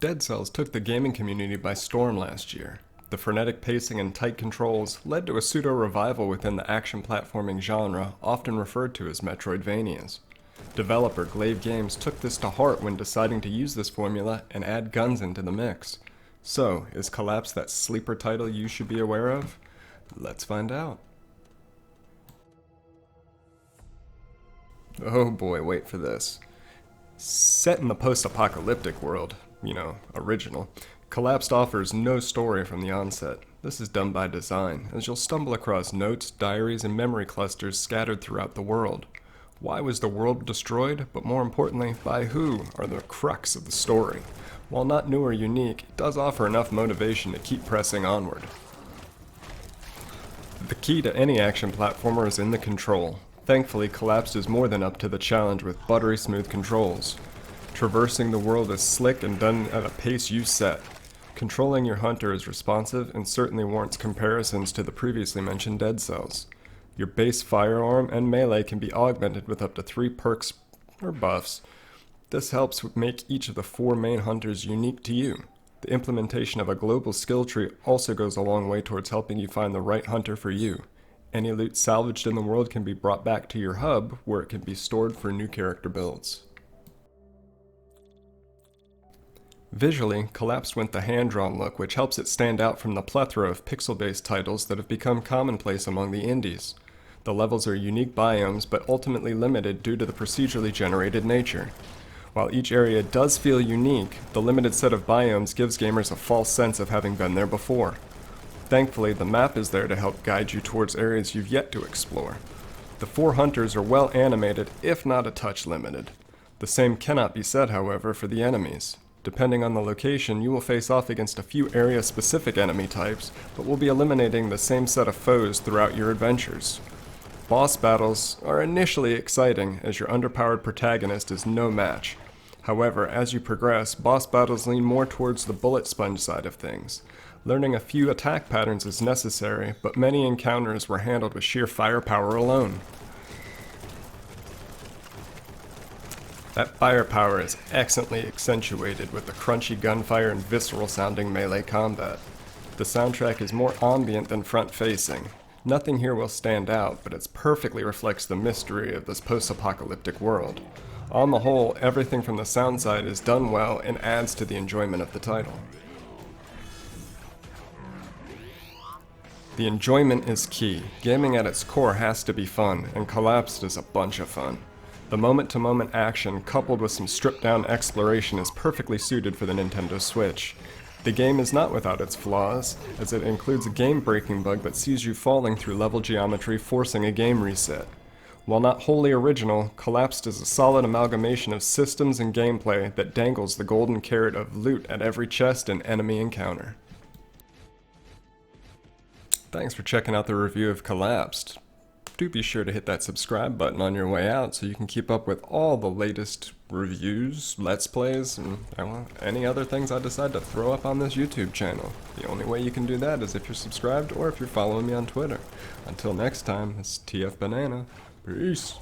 Dead Cells took the gaming community by storm last year. The frenetic pacing and tight controls led to a pseudo-revival within the action platforming genre, often referred to as Metroidvanias. Developer Glaive Games took this to heart when deciding to use this formula and add guns into the mix. So, is Collapse that sleeper title you should be aware of? Let's find out. Oh boy, wait for this. Set in the post-apocalyptic world, original, Collapsed offers no story from the onset. This is done by design, as you'll stumble across notes, diaries, and memory clusters scattered throughout the world. Why was the world destroyed, but more importantly, by who, are the crux of the story. While not new or unique, it does offer enough motivation to keep pressing onward. The key to any action platformer is in the control. Thankfully, Collapsed is more than up to the challenge with buttery smooth controls. Traversing the world is slick and done at a pace you set. Controlling your hunter is responsive and certainly warrants comparisons to the previously mentioned Dead Cells. Your base firearm and melee can be augmented with up to 3 perks or buffs. This helps make each of the 4 main hunters unique to you. The implementation of a global skill tree also goes a long way towards helping you find the right hunter for you. Any loot salvaged in the world can be brought back to your hub, where it can be stored for new character builds. Visually, Collapsed went the hand-drawn look, which helps it stand out from the plethora of pixel-based titles that have become commonplace among the indies. The levels are unique biomes, but ultimately limited due to the procedurally generated nature. While each area does feel unique, the limited set of biomes gives gamers a false sense of having been there before. Thankfully, the map is there to help guide you towards areas you've yet to explore. The 4 hunters are well animated, if not a touch limited. The same cannot be said, however, for the enemies. Depending on the location, you will face off against a few area-specific enemy types, but will be eliminating the same set of foes throughout your adventures. Boss battles are initially exciting, as your underpowered protagonist is no match. However, as you progress, boss battles lean more towards the bullet sponge side of things. Learning a few attack patterns is necessary, but many encounters were handled with sheer firepower alone. That firepower is excellently accentuated with the crunchy gunfire and visceral sounding melee combat. The soundtrack is more ambient than front-facing. Nothing here will stand out, but it perfectly reflects the mystery of this post-apocalyptic world. On the whole, everything from the sound side is done well and adds to the enjoyment of the title. The enjoyment is key. Gaming at its core has to be fun, and Collapsed is a bunch of fun. The moment-to-moment action, coupled with some stripped-down exploration, is perfectly suited for the Nintendo Switch. The game is not without its flaws, as it includes a game-breaking bug that sees you falling through level geometry, forcing a game reset. While not wholly original, Collapsed is a solid amalgamation of systems and gameplay that dangles the golden carrot of loot at every chest and enemy encounter. Thanks for checking out the review of Collapsed. Do be sure to hit that subscribe button on your way out so you can keep up with all the latest reviews, let's plays, and any other things I decide to throw up on this YouTube channel. The only way you can do that is if you're subscribed or if you're following me on Twitter. Until next time, this is TF Banana. Peace.